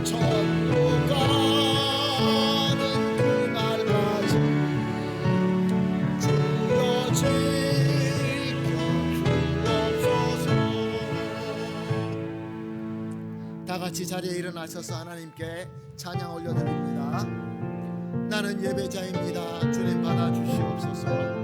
천국 가는 그날까지 주여 지켜주옵소서. 다 같이 자리에 일어나셔서 하나님께 찬양 올려드립니다. 나는 예배자입니다. 주님 받아주시옵소서.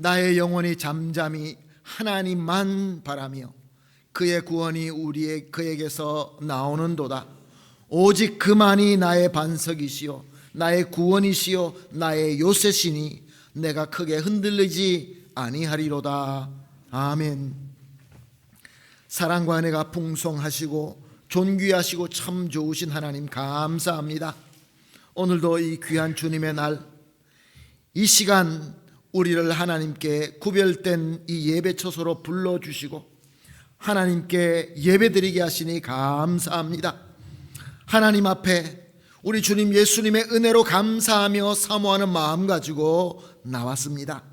나의 영혼이 잠잠히 하나님만 바라며 그의 구원이 그에게서 나오는도다. 오직 그만이 나의 반석이시요 나의 구원이시요 나의 요새시니 내가 크게 흔들리지 아니하리로다. 아멘. 사랑과 은혜가 풍성하시고 존귀하시고 참 좋으신 하나님 감사합니다. 오늘도 이 귀한 주님의 날, 이 시간 우리를 하나님께 구별된 이 예배 처소로 불러주시고 하나님께 예배드리게 하시니 감사합니다. 하나님 앞에 우리 주님 예수님의 은혜로 감사하며 사모하는 마음 가지고 나왔습니다.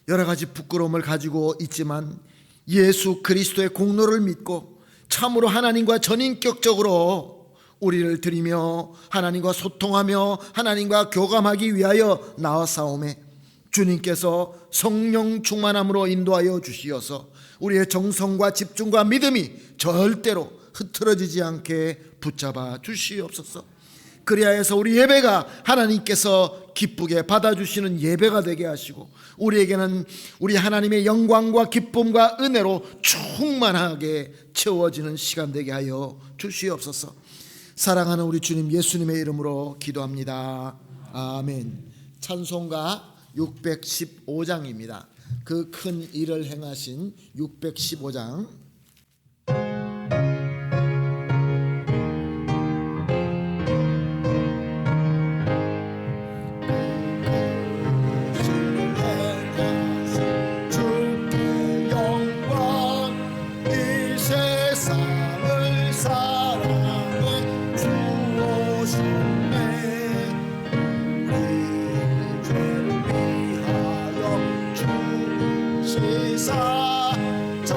여러 가지 부끄러움을 가지고 있지만 예수 그리스도의 공로를 믿고 참으로 하나님과 전인격적으로 우리를 드리며 하나님과 소통하며 하나님과 교감하기 위하여 나와싸움에 주님께서 성령 충만함으로 인도하여 주시어서 우리의 정성과 집중과 믿음이 절대로 흐트러지지 않게 붙잡아 주시옵소서. 그리하여서 우리 예배가 하나님께서 기쁘게 받아주시는 예배가 되게 하시고 우리에게는 우리 하나님의 영광과 기쁨과 은혜로 충만하게 채워지는 시간 되게 하여 주시옵소서. 사랑하는 우리 주님 예수님의 이름으로 기도합니다. 아멘. 찬송가 615장입니다. 그 큰 일을 행하신 615장. 저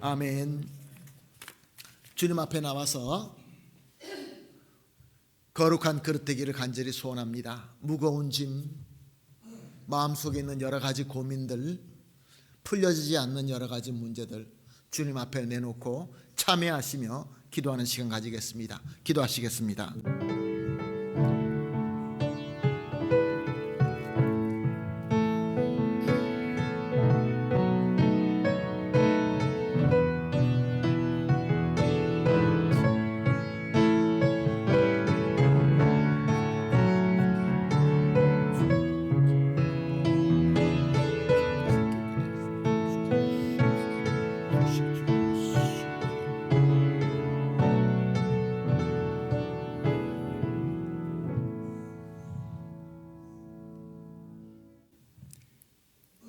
아멘. 주님 앞에 나와서 거룩한 그릇 되기를 간절히 소원합니다. 무거운 짐, 마음속에 있는 여러 가지 고민들, 풀려지지 않는 여러 가지 문제들 주님 앞에 내놓고 참회하시며 기도하는 시간 가지겠습니다. 기도하시겠습니다.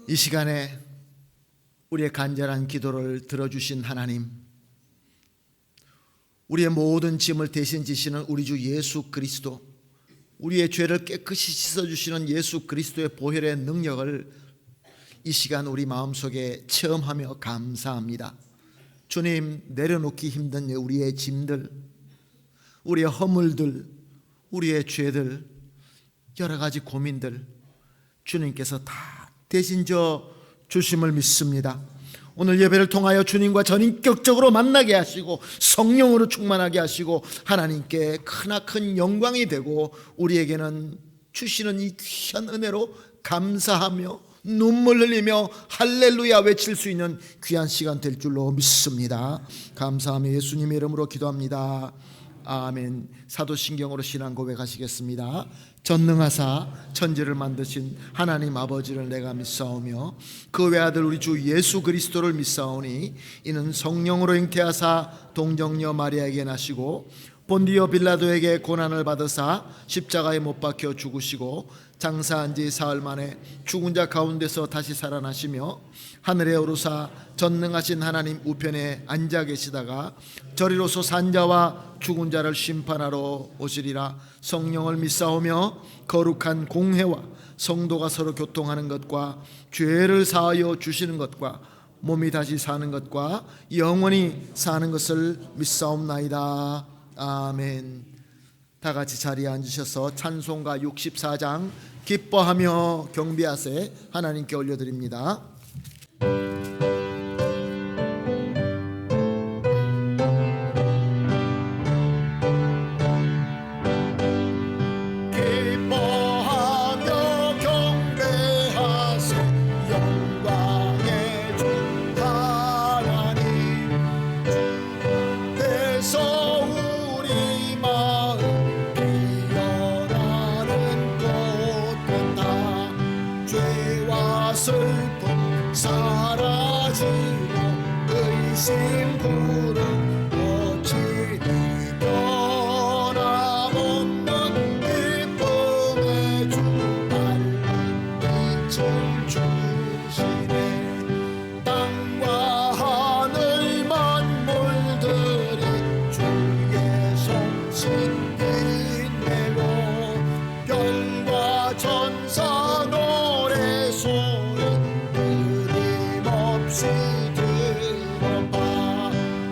이 시간에 우리의 간절한 기도를 들어주신 하나님, 우리의 모든 짐을 대신 지시는 우리 주 예수 그리스도, 우리의 죄를 깨끗이 씻어주시는 예수 그리스도의 보혈의 능력을 이 시간 우리 마음속에 체험하며 감사합니다. 주님, 내려놓기 힘든 우리의 짐들, 우리의 허물들, 우리의 죄들, 여러 가지 고민들 주님께서 다 대신 져 주심을 믿습니다. 오늘 예배를 통하여 주님과 전인격적으로 만나게 하시고 성령으로 충만하게 하시고 하나님께 크나큰 영광이 되고 우리에게는 주시는 이 귀한 은혜로 감사하며 눈물 흘리며 할렐루야 외칠 수 있는 귀한 시간 될 줄로 믿습니다. 감사하며 예수님의 이름으로 기도합니다. 아멘. 사도신경으로 신앙 고백하시겠습니다. 전능하사 천지를 만드신 하나님 아버지를 내가 믿사오며 그 외아들 우리 주 예수 그리스도를 믿사오니 이는 성령으로 잉태하사 동정녀 마리아에게 나시고 본디오 빌라도에게 고난을 받으사 십자가에 못 박혀 죽으시고 장사한 지 사흘 만에 죽은 자 가운데서 다시 살아나시며 하늘에 오르사 전능하신 하나님 우편에 앉아 계시다가 저리로서 산자와 죽은 자를 심판하러 오시리라. 성령을 믿사오며 거룩한 공회와 성도가 서로 교통하는 것과 죄를 사하여 주시는 것과 몸이 다시 사는 것과 영원히 사는 것을 믿사옵나이다. 아멘. 다 같이 자리에 앉으셔서 찬송가 64장 기뻐하며 경배하세 하나님께 올려드립니다. 슬픔 사라지고 의심 불은 꽃이 변함없는 기쁨의 주 밝은 빛을 주시네. 땅과 하늘 만물들이 주의 손짓 빛내고 별과 천사 노래 소리 끊임없이 들어봐.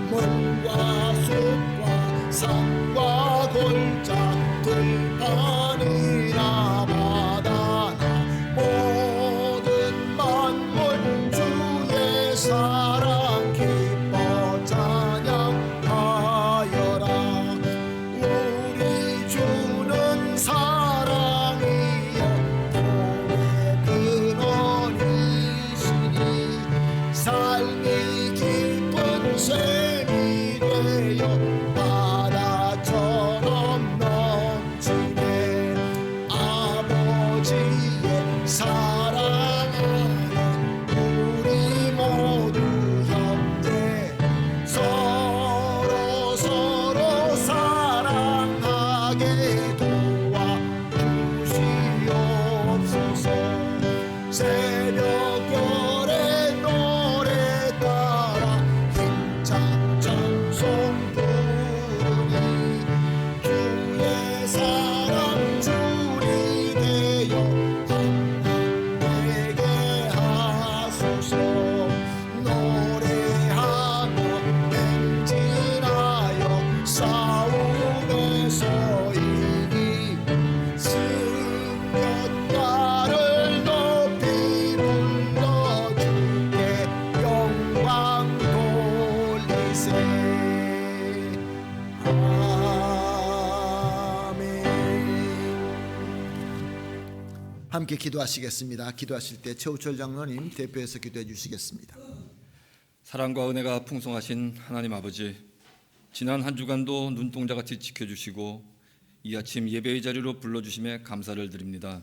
물과 숲과 산과 골짜 들판이나 바다나 모든 만물 주의 사랑 기뻐 찬양하여라. 우리 주는 사랑이여 도의 근원이시니 삶이 깊은 샘이 되어 바다처럼 넘치네. 아버지의 사랑하는 우리 모두 형제 서로 사랑하게 도와주시옵소서. 새벽별의 노래 따라 힘찬 찬송 부르니 주의 사랑 줄이 되어 함께 하소서. 노래하며 함께 기도하시겠습니다. 기도하실 때 최우철 장로님 대표해서 기도해 주시겠습니다. 사랑과 은혜가 풍성하신 하나님 아버지, 지난 한 주간도 눈동자같이 지켜주시고 이 아침 예배의 자리로 불러주심에 감사를 드립니다.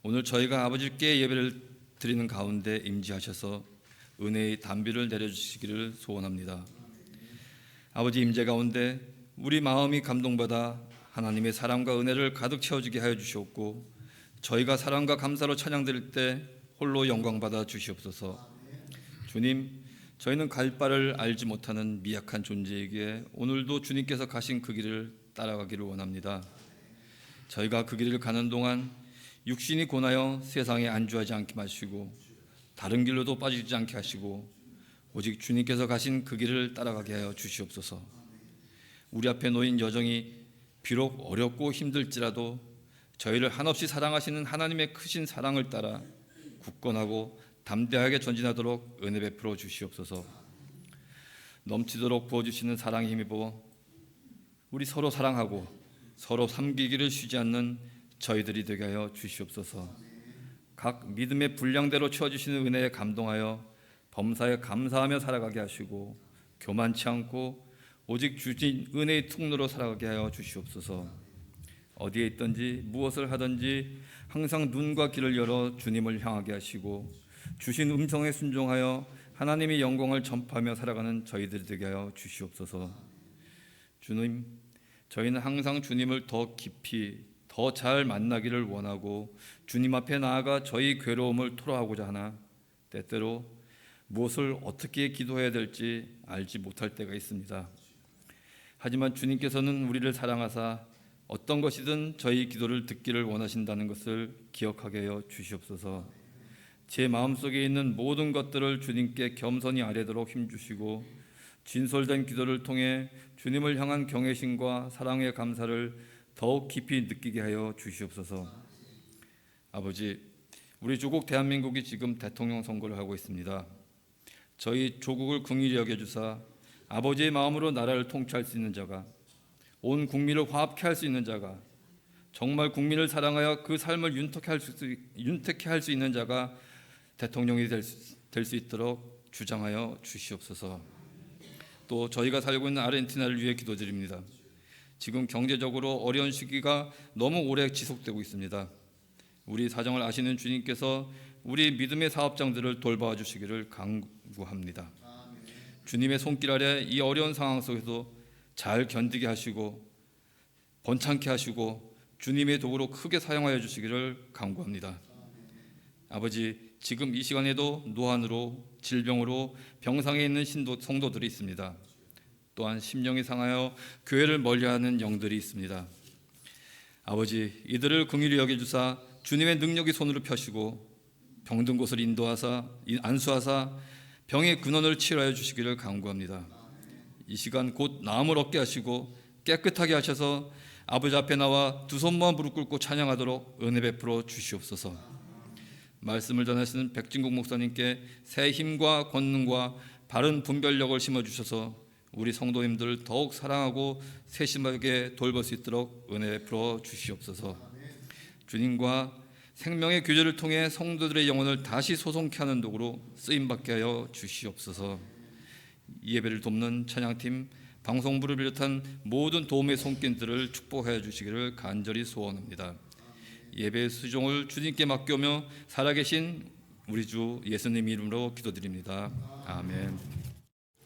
오늘 저희가 아버지께 예배를 드리는 가운데 임재하셔서 은혜의 단비를 내려주시기를 소원합니다. 아버지, 임재 가운데 우리 마음이 감동받아 하나님의 사랑과 은혜를 가득 채워주게 하여 주시옵고, 저희가 사랑과 감사로 찬양드릴 때 홀로 영광받아 주시옵소서. 주님, 저희는 갈 바를 알지 못하는 미약한 존재이기에 오늘도 주님께서 가신 그 길을 따라가기를 원합니다. 저희가 그 길을 가는 동안 육신이 고나여 세상에 안주하지 않게 하시고 다른 길로도 빠지지 않게 하시고 오직 주님께서 가신 그 길을 따라가게 하여 주시옵소서. 우리 앞에 놓인 여정이 비록 어렵고 힘들지라도 저희를 한없이 사랑하시는 하나님의 크신 사랑을 따라 굳건하고 담대하게 전진하도록 은혜 베풀어 주시옵소서. 넘치도록 부어주시는 사랑에 힘입어 우리 서로 사랑하고 서로 섬기기를 쉬지 않는 저희들이 되게 하여 주시옵소서. 각 믿음의 분량대로 채워주시는 은혜에 감동하여 범사에 감사하며 살아가게 하시고 교만치 않고 오직 주신 은혜의 통로로 살아가게 하여 주시옵소서. 어디에 있든지 무엇을 하든지 항상 눈과 귀를 열어 주님을 향하게 하시고 주신 음성에 순종하여 하나님의 영광을 전파하며 살아가는 저희들이 되게 하여 주시옵소서. 주님, 저희는 항상 주님을 더 깊이 더 잘 만나기를 원하고 주님 앞에 나아가 저희 괴로움을 토로하고자 하나 때때로 무엇을 어떻게 기도해야 될지 알지 못할 때가 있습니다. 하지만 주님께서는 우리를 사랑하사 어떤 것이든 저희 기도를 듣기를 원하신다는 것을 기억하게 하여 주시옵소서. 제 마음속에 있는 모든 것들을 주님께 겸손히 아뢰도록 힘주시고 진솔된 기도를 통해 주님을 향한 경외심과 사랑의 감사를 더욱 깊이 느끼게 하여 주시옵소서. 아버지, 우리 조국 대한민국이 지금 대통령 선거를 하고 있습니다. 저희 조국을 긍휼히 여겨주사 아버지의 마음으로 나라를 통치할 수 있는 자가, 온 국민을 화합케 할 수 있는 자가, 정말 국민을 사랑하여 그 삶을 윤택케 할 수 있는 자가 대통령이 될 수 있도록 주장하여 주시옵소서. 또 저희가 살고 있는 아르헨티나를 위해 기도드립니다. 지금 경제적으로 어려운 시기가 너무 오래 지속되고 있습니다. 우리 사정을 아시는 주님께서 우리 믿음의 사업장들을 돌봐 주시기를 간구합니다. 주님의 손길 아래 이 어려운 상황 속에서 잘 견디게 하시고 번창케 하시고 주님의 도구로 크게 사용하여 주시기를 간구합니다. 아버지, 지금 이 시간에도 노안으로 질병으로 병상에 있는 성도들이 있습니다. 또한 심령이 상하여 교회를 멀리하는 영들이 있습니다. 아버지, 이들을 긍휼히 여겨주사 주님의 능력이 손으로 펴시고 병든 곳을 인도하사 안수하사 병의 근원을 치료하여 주시기를 간구합니다. 이 시간 곧 나음을 얻게 하시고 깨끗하게 하셔서 아버지 앞에 나와 두 손 모아 무릎 꿇고 찬양하도록 은혜 베풀어 주시옵소서. 말씀을 전하시는 백진국 목사님께 새 힘과 권능과 바른 분별력을 심어주셔서 우리 성도님들을 더욱 사랑하고 세심하게 돌볼 수 있도록 은혜 베풀어 주시옵소서. 주님과 생명의 교제를 통해 성도들의 영혼을 다시 소송케 하는 도구로 쓰임받게 하여 주시옵소서. 이 예배를 돕는 찬양팀, 방송부를 비롯한 모든 도움의 손길들을 축복하여 주시기를 간절히 소원합니다. 예배의 수종을 주님께 맡겨오며 살아계신 우리 주 예수님 이름으로 기도드립니다. 아멘.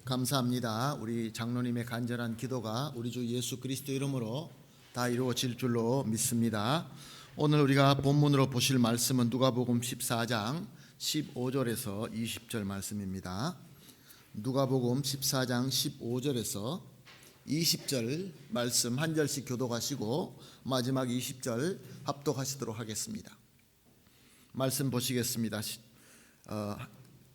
감사합니다. 우리 장로님의 간절한 기도가 우리 주 예수 그리스도 이름으로 다 이루어질 줄로 믿습니다. 오늘 우리가 본문으로 보실 말씀은 누가복음 14장 15절에서 20절 말씀입니다. 누가복음 14장 15절에서 20절 말씀 한 절씩 교독하시고 마지막 20절 합독하시도록 하겠습니다. 말씀 보시겠습니다.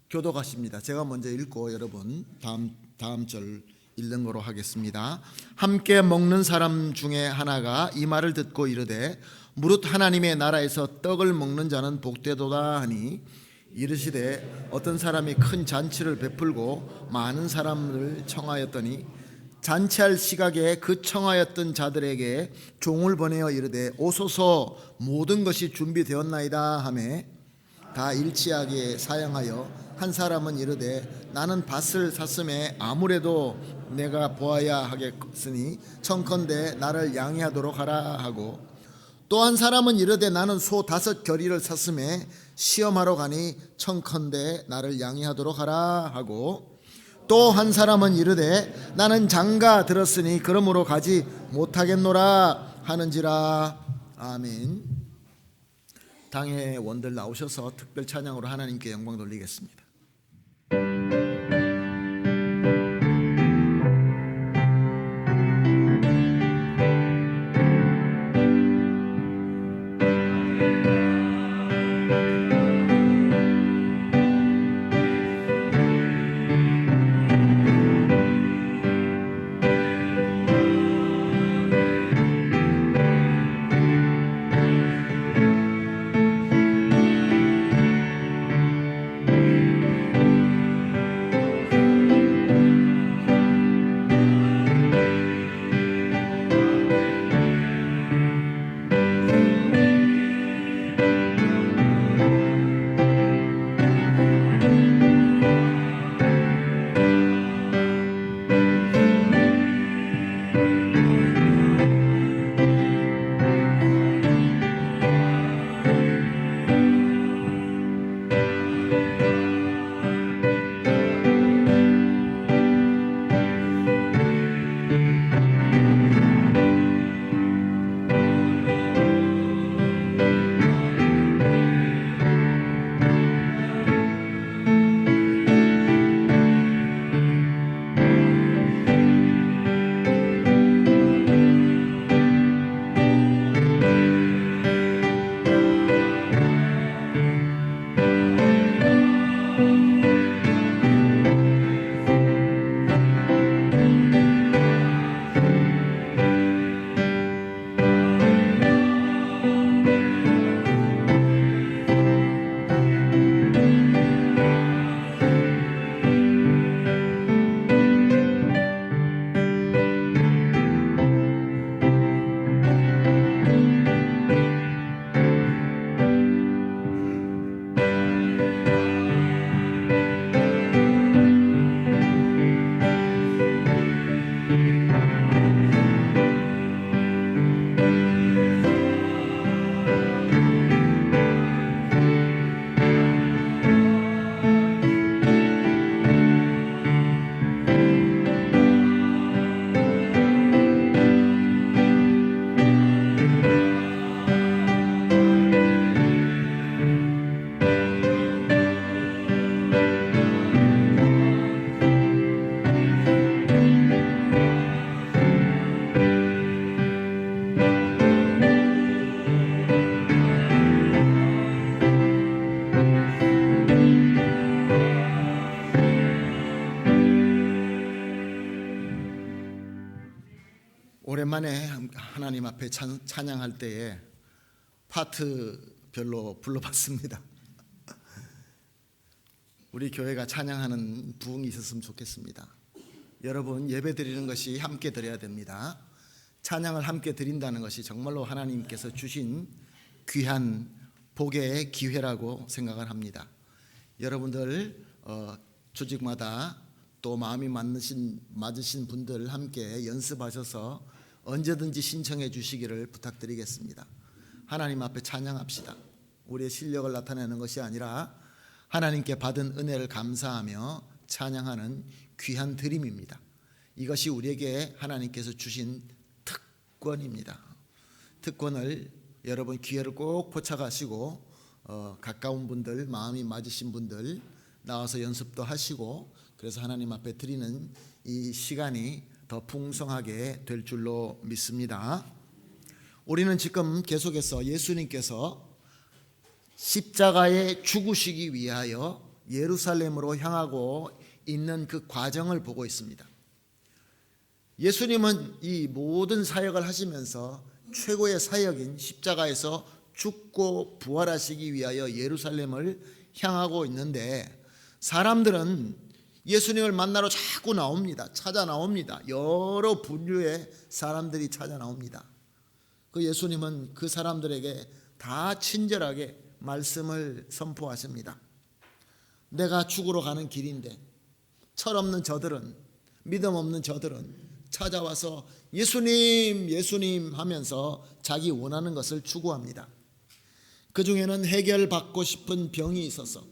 교독하십니다. 제가 먼저 읽고 여러분 다음 절 읽는 거로 하겠습니다. 함께 먹는 사람 중에 하나가 이 말을 듣고 이르되 무릇 하나님의 나라에서 떡을 먹는 자는 복되도다 하니 이르시되 어떤 사람이 큰 잔치를 베풀고 많은 사람을 청하였더니 잔치할 시각에 그 청하였던 자들에게 종을 보내어 이르되 오소서 모든 것이 준비되었나이다 하매 다 일치하게 사양하여 한 사람은 이르되 나는 밭을 샀음에 아무래도 내가 보아야 하겠으니 청컨대 나를 양해하도록 하라 하고 또 한 사람은 이르되 나는 소 5겨리를 샀음에 시험하러 가니 청컨대 나를 양해하도록 하라 하고 또 한 사람은 이르되 나는 장가 들었으니 그러므로 가지 못하겠노라 하는지라. 아멘. 당의 원들 나오셔서 특별 찬양으로 하나님께 영광 돌리겠습니다. 오랜만에 하나님 앞에 찬양할 때에 파트별로 불러봤습니다. 우리 교회가 찬양하는 부흥이 있었으면 좋겠습니다. 여러분, 예배 드리는 것이 함께 드려야 됩니다. 찬양을 함께 드린다는 것이 정말로 하나님께서 주신 귀한 복의 기회라고 생각을 합니다. 여러분들 조직마다 또 마음이 맞으신 분들 함께 연습하셔서 언제든지 신청해 주시기를 부탁드리겠습니다. 하나님 앞에 찬양합시다. 우리의 실력을 나타내는 것이 아니라 하나님께 받은 은혜를 감사하며 찬양하는 귀한 드림입니다. 이것이 우리에게 하나님께서 주신 특권입니다. 특권을 여러분 기회를 꼭 포착하시고 가까운 분들, 마음이 맞으신 분들 나와서 연습도 하시고, 그래서 하나님 앞에 드리는 이 시간이 더 풍성하게 될 줄로 믿습니다. 우리는 지금 계속해서 예수님께서 십자가에 죽으시기 위하여 예루살렘으로 향하고 있는 그 과정을 보고 있습니다. 예수님은 이 모든 사역을 하시면서 최고의 사역인 십자가에서 죽고 부활하시기 위하여 예루살렘을 향하고 있는데, 사람들은 예수님을 만나러 자꾸 나옵니다. 찾아 나옵니다. 여러 분류의 사람들이 찾아 나옵니다. 그 예수님은 그 사람들에게 다 친절하게 말씀을 선포하십니다. 내가 죽으러 가는 길인데 철없는 저들은, 믿음 없는 저들은 찾아와서 예수님 예수님 하면서 자기 원하는 것을 추구합니다. 그 중에는 해결받고 싶은 병이 있어서,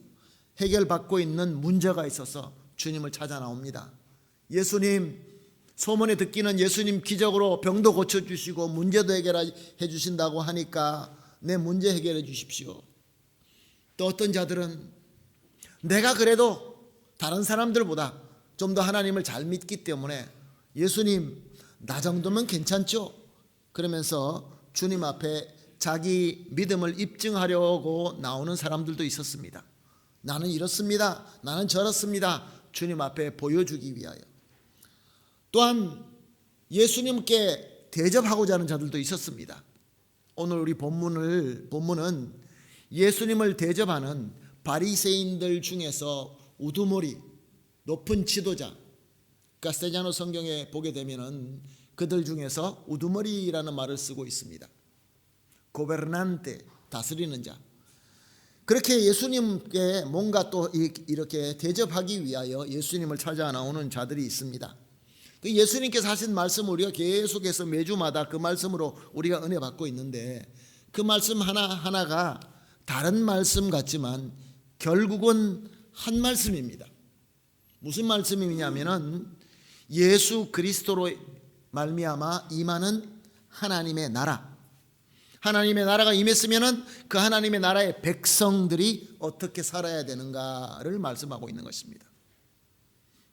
해결받고 있는 문제가 있어서 주님을 찾아 나옵니다. 예수님, 소문에 듣기는 예수님 기적으로 병도 고쳐주시고 문제도 해결해 주신다고 하니까 내 문제 해결해 주십시오. 또 어떤 자들은 내가 그래도 다른 사람들보다 좀 더 하나님을 잘 믿기 때문에 예수님 나 정도면 괜찮죠? 그러면서 주님 앞에 자기 믿음을 입증하려고 나오는 사람들도 있었습니다. 나는 이렇습니다. 나는 저렇습니다. 주님 앞에 보여주기 위하여. 또한 예수님께 대접하고자 하는 자들도 있었습니다. 오늘 우리 본문은 예수님을 대접하는 바리새인들 중에서 우두머리, 높은 지도자, 가스텔리아노 성경에 보게 되면은 그들 중에서 우두머리라는 말을 쓰고 있습니다. 고베르난테, 다스리는 자. 그렇게 예수님께 뭔가 또 이렇게 대접하기 위하여 예수님을 찾아 나오는 자들이 있습니다. 예수님께서 하신 말씀 우리가 계속해서 매주마다 그 말씀으로 우리가 은혜 받고 있는데, 그 말씀 하나하나가 다른 말씀 같지만 결국은 한 말씀입니다. 무슨 말씀이냐면은 예수 그리스도로 말미암아 임하는 하나님의 나라, 하나님의 나라가 임했으면은 그 하나님의 나라의 백성들이 어떻게 살아야 되는가를 말씀하고 있는 것입니다.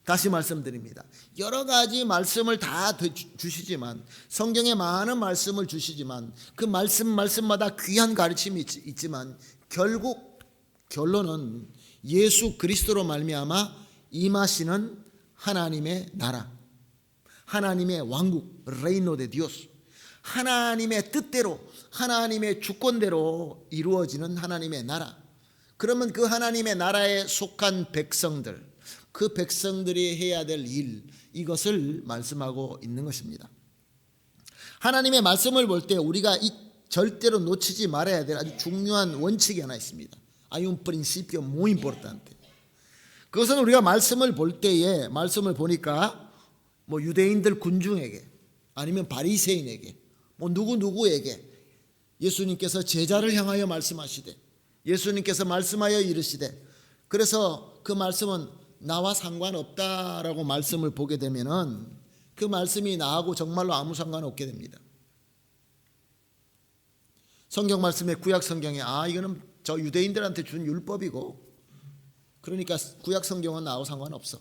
다시 말씀드립니다. 여러 가지 말씀을 다 주시지만, 성경에 많은 말씀을 주시지만 그 말씀마다 귀한 가르침이 있지만 결국 결론은 예수 그리스도로 말미암아 임하시는 하나님의 나라, 하나님의 왕국, 레이노 데 디오스, 하나님의 뜻대로, 하나님의 주권대로 이루어지는 하나님의 나라. 그러면 그 하나님의 나라에 속한 백성들, 그 백성들이 해야 될 일, 이것을 말씀하고 있는 것입니다. 하나님의 말씀을 볼 때 우리가 절대로 놓치지 말아야 될 아주 중요한 원칙이 하나 있습니다. Hay un principio muy importante. 그것은 우리가 말씀을 볼 때에, 말씀을 보니까 뭐 유대인들 군중에게, 아니면 바리새인에게, 뭐 누구에게 예수님께서 제자를 향하여 말씀하시되, 예수님께서 말씀하여 이르시되, 그래서 그 말씀은 나와 상관없다라고 말씀을 보게 되면은 그 말씀이 나하고 정말로 아무 상관없게 됩니다. 성경 말씀에, 구약 성경에 이거는 저 유대인들한테 준 율법이고, 그러니까 구약 성경은 나하고 상관없어.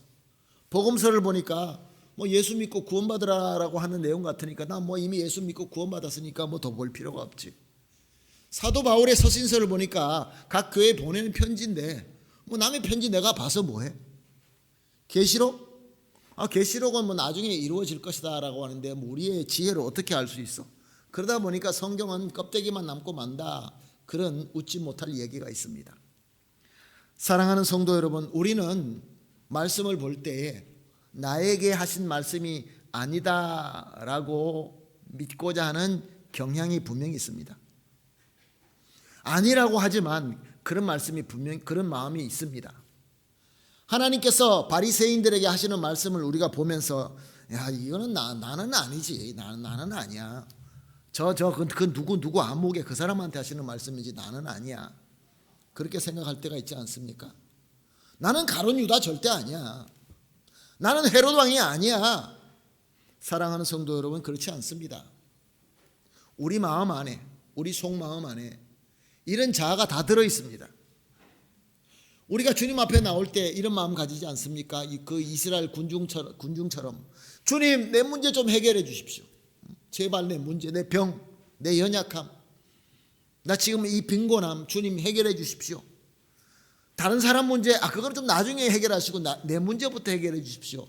복음서를 보니까 뭐 예수 믿고 구원받으라라고 하는 내용 같으니까 나 뭐 이미 예수 믿고 구원받았으니까 뭐 더 볼 필요가 없지. 사도 바울의 서신서를 보니까 각 교회에 보내는 편지인데 뭐 남의 편지 내가 봐서 뭐해? 계시록? 계시록은 뭐 나중에 이루어질 것이다라고 하는데 뭐 우리의 지혜로 어떻게 알 수 있어? 그러다 보니까 성경은 껍데기만 남고 만다, 그런 웃지 못할 얘기가 있습니다. 사랑하는 성도 여러분, 우리는 말씀을 볼 때에 나에게 하신 말씀이 아니다라고 믿고자 하는 경향이 분명히 있습니다. 아니라고 하지만 그런 말씀이 분명히, 그런 마음이 있습니다. 하나님께서 바리새인들에게 하시는 말씀을 우리가 보면서 야, 이거는 나는 아니지, 나는 아니야. 그 누구 아무개 그 사람한테 하시는 말씀이지 나는 아니야. 그렇게 생각할 때가 있지 않습니까? 나는 가룟 유다 절대 아니야. 나는 헤롯 왕이 아니야. 사랑하는 성도 여러분, 그렇지 않습니다. 우리 마음 안에, 우리 속마음 안에 이런 자아가 다 들어 있습니다. 우리가 주님 앞에 나올 때 이런 마음 가지지 않습니까? 그 이스라엘 군중처럼 주님, 내 문제 좀 해결해 주십시오. 제발 내 문제, 내 병, 내 연약함, 나 지금 이 빈곤함 주님 해결해 주십시오. 다른 사람 문제 그건 좀 나중에 해결하시고 내 문제부터 해결해 주십시오.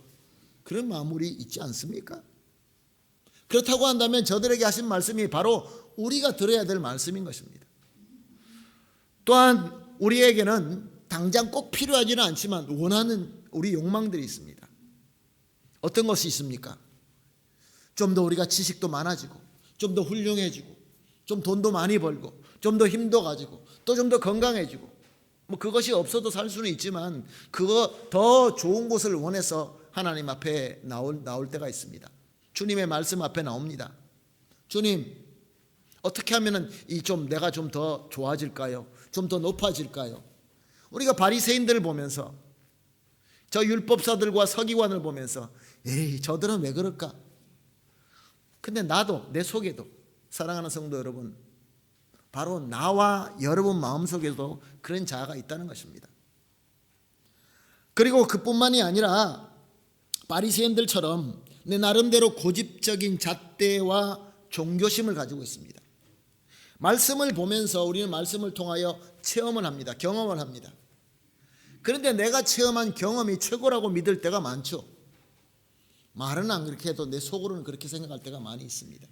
그런 마음이 있지 않습니까? 그렇다고 한다면 저들에게 하신 말씀이 바로 우리가 들어야 될 말씀인 것입니다. 또한 우리에게는 당장 꼭 필요하지는 않지만 원하는 우리 욕망들이 있습니다. 어떤 것이 있습니까? 좀 더 우리가 지식도 많아지고, 좀 더 훌륭해지고, 좀 돈도 많이 벌고, 좀 더 힘도 가지고, 또 좀 더 건강해지고, 뭐 그것이 없어도 살 수는 있지만 그거 더 좋은 곳을 원해서 하나님 앞에 나올 때가 있습니다. 주님의 말씀 앞에 나옵니다. 주님, 어떻게 하면은 내가 좀 더 좋아질까요? 좀 더 높아질까요? 우리가 바리새인들을 보면서, 저 율법사들과 서기관을 보면서 에이, 저들은 왜 그럴까? 근데 나도, 내 속에도, 사랑하는 성도 여러분, 바로 나와 여러분 마음속에도 그런 자아가 있다는 것입니다. 그리고 그뿐만이 아니라 바리새인들처럼 내 나름대로 고집적인 잣대와 종교심을 가지고 있습니다. 말씀을 보면서 우리는 말씀을 통하여 체험을 합니다. 경험을 합니다. 그런데 내가 체험한 경험이 최고라고 믿을 때가 많죠. 말은 안 그렇게 해도 내 속으로는 그렇게 생각할 때가 많이 있습니다.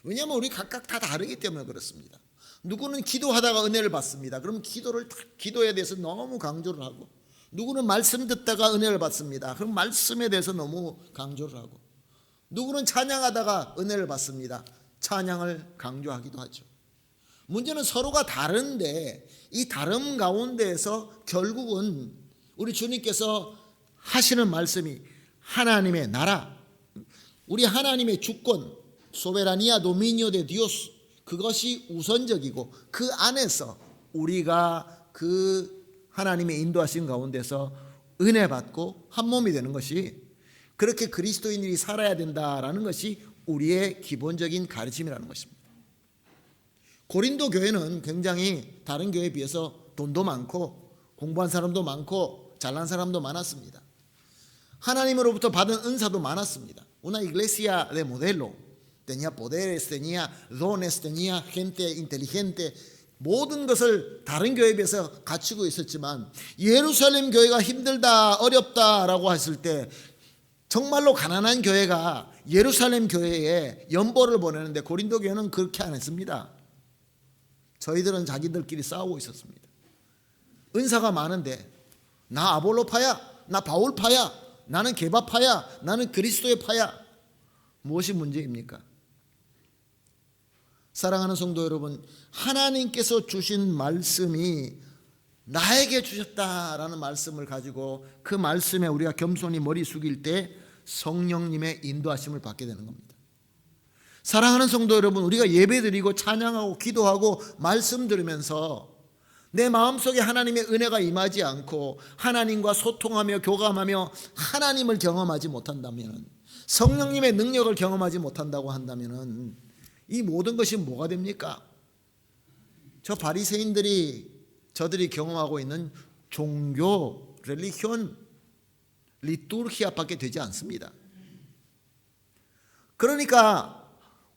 왜냐하면 우리 각각 다 다르기 때문에 그렇습니다. 누구는 기도하다가 은혜를 받습니다. 그럼 기도에 대해서 너무 강조를 하고, 누구는 말씀 듣다가 은혜를 받습니다. 그럼 말씀에 대해서 너무 강조를 하고, 누구는 찬양하다가 은혜를 받습니다. 찬양을 강조하기도 하죠. 문제는 서로가 다른데 이 다름 가운데에서 결국은 우리 주님께서 하시는 말씀이 하나님의 나라, 우리 하나님의 주권, 소베라니아 도미니오 데 디오스, 그것이 우선적이고 그 안에서 우리가 그 하나님의 인도하신 가운데서 은혜 받고 한 몸이 되는 것이, 그렇게 그리스도인들이 살아야 된다라는 것이 우리의 기본적인 가르침이라는 것입니다. 고린도 교회는 굉장히 다른 교회에 비해서 돈도 많고 공부한 사람도 많고 잘난 사람도 많았습니다. 하나님으로부터 받은 은사도 많았습니다. Una iglesia de modelo. Tenía poderes, tenía dones, tenía gente inteligente. 모든 것을 다른 교회에 비해서 갖추고 있었지만 예루살렘 교회가 힘들다, 어렵다라고 했을 때 정말로 가난한 교회가 예루살렘 교회에 연보를 보내는데 고린도 교회는 그렇게 안 했습니다. 저희들은 자기들끼리 싸우고 있었습니다. 은사가 많은데 나 아볼로파야, 나 바울파야, 나는 게바파야, 나는 그리스도의 파야. 무엇이 문제입니까? 사랑하는 성도 여러분, 하나님께서 주신 말씀이 나에게 주셨다라는 말씀을 가지고 그 말씀에 우리가 겸손히 머리 숙일 때 성령님의 인도하심을 받게 되는 겁니다. 사랑하는 성도 여러분, 우리가 예배드리고 찬양하고 기도하고 말씀 들으면서 내 마음속에 하나님의 은혜가 임하지 않고 하나님과 소통하며 교감하며 하나님을 경험하지 못한다면, 성령님의 능력을 경험하지 못한다고 한다면 이 모든 것이 뭐가 됩니까? 저 바리새인들이 저들이 경험하고 있는 종교, 렐리기온, 리투르기아밖에 되지 않습니다. 그러니까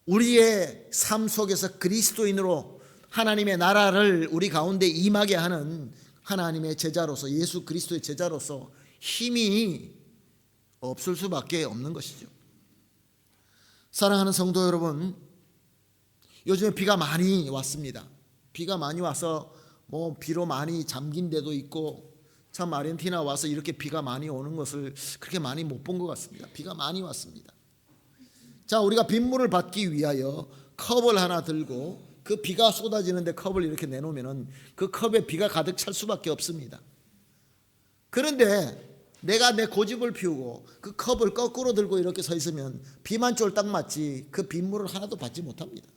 우리의 삶 속에서 그리스도인으로 하나님의 나라를 우리 가운데 임하게 하는 하나님의 제자로서, 예수 그리스도의 제자로서 힘이 없을 수밖에 없는 것이죠. 사랑하는 성도 여러분, 요즘에 비가 많이 왔습니다. 비가 많이 와서 비로 많이 잠긴 데도 있고, 참 아르헨티나 와서 이렇게 비가 많이 오는 것을 그렇게 많이 못 본 것 같습니다. 비가 많이 왔습니다. 자, 우리가 빗물을 받기 위하여 컵을 하나 들고 그 비가 쏟아지는데 컵을 이렇게 내놓으면 그 컵에 비가 가득 찰 수밖에 없습니다. 그런데 내가 내 고집을 피우고 그 컵을 거꾸로 들고 이렇게 서 있으면 비만 쫄딱 맞지 그 빗물을 하나도 받지 못합니다.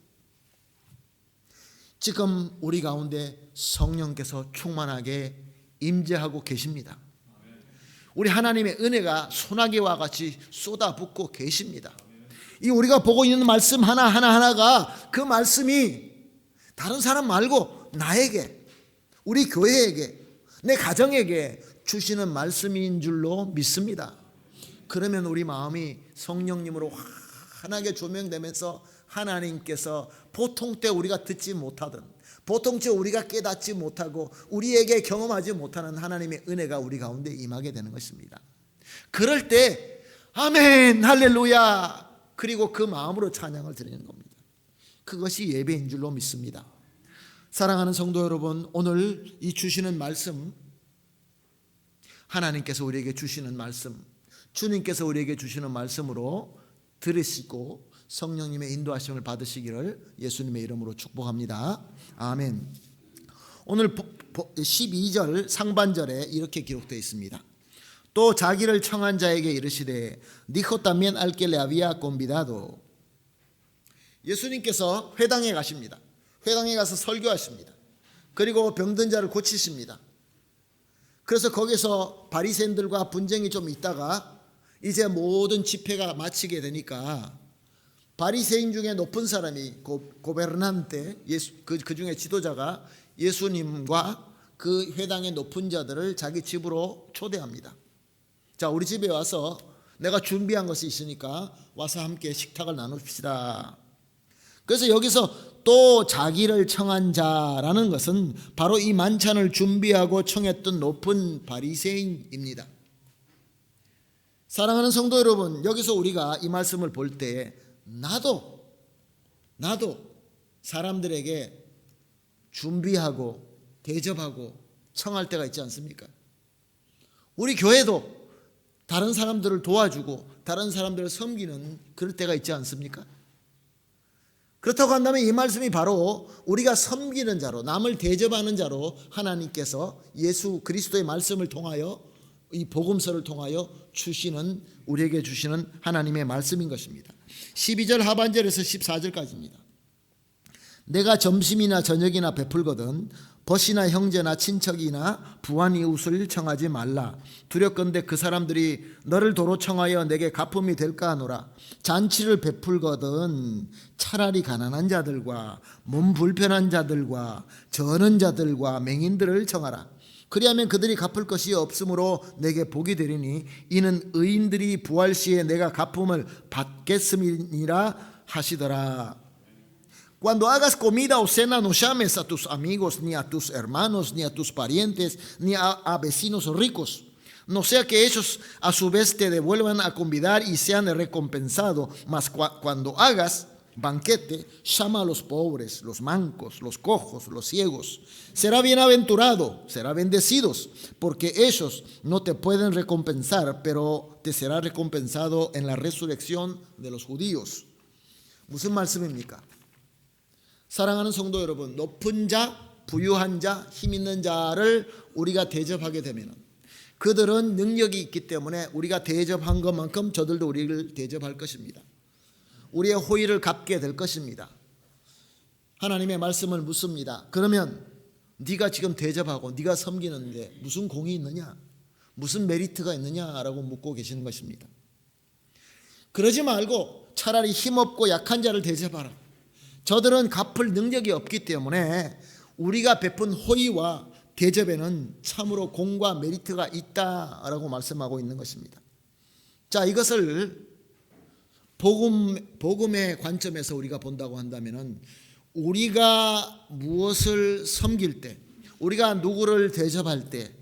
지금 우리 가운데 성령께서 충만하게 임재하고 계십니다. 우리 하나님의 은혜가 소나기와 같이 쏟아붓고 계십니다. 이 우리가 보고 있는 말씀 하나하나가 그 말씀이 다른 사람 말고 나에게, 우리 교회에게, 내 가정에게 주시는 말씀인 줄로 믿습니다. 그러면 우리 마음이 성령님으로 환하게 조명되면서 하나님께서 보통 때 우리가 듣지 못하던, 보통 때 우리가 깨닫지 못하고 우리에게 경험하지 못하는 하나님의 은혜가 우리 가운데 임하게 되는 것입니다. 그럴 때 아멘 할렐루야, 그리고 그 마음으로 찬양을 드리는 겁니다. 그것이 예배인 줄로 믿습니다. 사랑하는 성도 여러분, 오늘 이 주시는 말씀 하나님께서 우리에게 주시는 말씀, 주님께서 우리에게 주시는 말씀으로 들으시고 성령님의 인도하심을 받으시기를 예수님의 이름으로 축복합니다. 아멘. 오늘 12절 상반절에 이렇게 기록되어 있습니다. 또 자기를 청한 자에게 이르시되 dijo también al que le había convidado. 예수님께서 회당에 가십니다. 회당에 가서 설교하십니다. 그리고 병든 자를 고치십니다. 그래서 거기서 바리새인들과 분쟁이 좀 있다가 이제 모든 집회가 마치게 되니까 바리새인 중에 높은 사람이 고베르난테, 그 중에 지도자가 예수님과 그 회당의 높은 자들을 자기 집으로 초대합니다. 자, 우리 집에 와서 내가 준비한 것이 있으니까 와서 함께 식탁을 나눕시다. 그래서 여기서 또 자기를 청한 자라는 것은 바로 이 만찬을 준비하고 청했던 높은 바리새인입니다. 사랑하는 성도 여러분, 여기서 우리가 이 말씀을 볼 때 나도 사람들에게 준비하고 대접하고 청할 때가 있지 않습니까? 우리 교회도 다른 사람들을 도와주고 다른 사람들을 섬기는 그럴 때가 있지 않습니까? 그렇다고 한다면 이 말씀이 바로 우리가 섬기는 자로, 남을 대접하는 자로 하나님께서 예수 그리스도의 말씀을 통하여, 이 복음서를 통하여 우리에게 주시는 하나님의 말씀인 것입니다. 12절 하반절에서 14절까지입니다. 내가 점심이나 저녁이나 베풀거든 벗이나 형제나 친척이나 부한 이웃을 청하지 말라. 두렵건대 그 사람들이 너를 도로 청하여 내게 갚음이 될까 하노라. 잔치를 베풀거든 차라리 가난한 자들과 몸 불편한 자들과 저는 자들과 맹인들을 청하라. 그리하면 그들이 갚을 것이 없으므로 내게 복이 되리니 이는 의인들이 부활 시에 내가 갚음을 받겠음이니라 하시더라. Cuando hagas comida o cena, no llames a tus amigos, ni a tus hermanos, ni a tus parientes, ni a vecinos ricos. No sea que ellos a su vez te devuelvan a convidar y sean recompensados. Mas cuando hagas banquete, llama a los pobres, los mancos, los cojos, los ciegos. Será bienaventurado, será bendecidos, porque ellos no te pueden recompensar, pero te será recompensado en la resurrección de los judíos. 무슨 말씀입니까? 사랑하는 성도 여러분, 높은 자, 부유한 자, 힘 있는 자를 우리가 대접하게 되면 그들은 능력이 있기 때문에 우리가 대접한 것만큼 저들도 우리를 대접할 것입니다. 우리의 호의를 갚게 될 것입니다. 하나님의 말씀을 묻습니다. 그러면 네가 지금 대접하고 네가 섬기는데 무슨 공이 있느냐? 무슨 메리트가 있느냐라고 묻고 계시는 것입니다. 그러지 말고 차라리 힘없고 약한 자를 대접하라. 저들은 갚을 능력이 없기 때문에 우리가 베푼 호의와 대접에는 참으로 공과 메리트가 있다라고 말씀하고 있는 것입니다. 자, 이것을 복음의 관점에서 우리가 본다고 한다면 우리가 무엇을 섬길 때, 우리가 누구를 대접할 때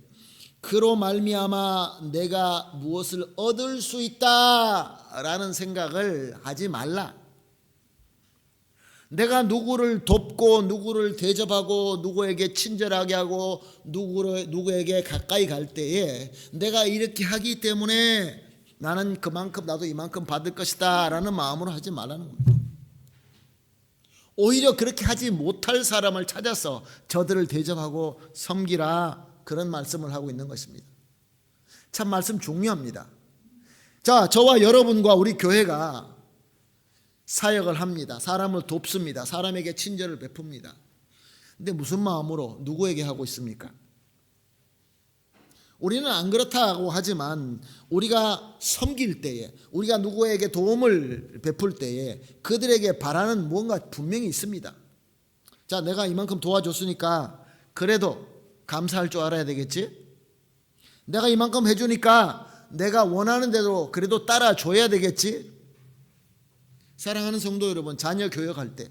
그로 말미암아 내가 무엇을 얻을 수 있다라는 생각을 하지 말라. 내가 누구를 돕고 누구를 대접하고 누구에게 친절하게 하고 누구에게 가까이 갈 때에 내가 이렇게 하기 때문에 나는 그만큼 나도 이만큼 받을 것이다 라는 마음으로 하지 말라는 겁니다. 오히려 그렇게 하지 못할 사람을 찾아서 저들을 대접하고 섬기라, 그런 말씀을 하고 있는 것입니다. 참 말씀 중요합니다. 자, 저와 여러분과 우리 교회가 사역을 합니다. 사람을 돕습니다. 사람에게 친절을 베풉니다. 근데 무슨 마음으로 누구에게 하고 있습니까? 우리는 안 그렇다고 하지만 우리가 섬길 때에, 우리가 누구에게 도움을 베풀 때에 그들에게 바라는 무언가 분명히 있습니다. 자, 내가 이만큼 도와줬으니까 그래도 감사할 줄 알아야 되겠지? 내가 이만큼 해주니까 내가 원하는 대로 그래도 따라줘야 되겠지? 사랑하는 성도 여러분, 자녀 교육할 때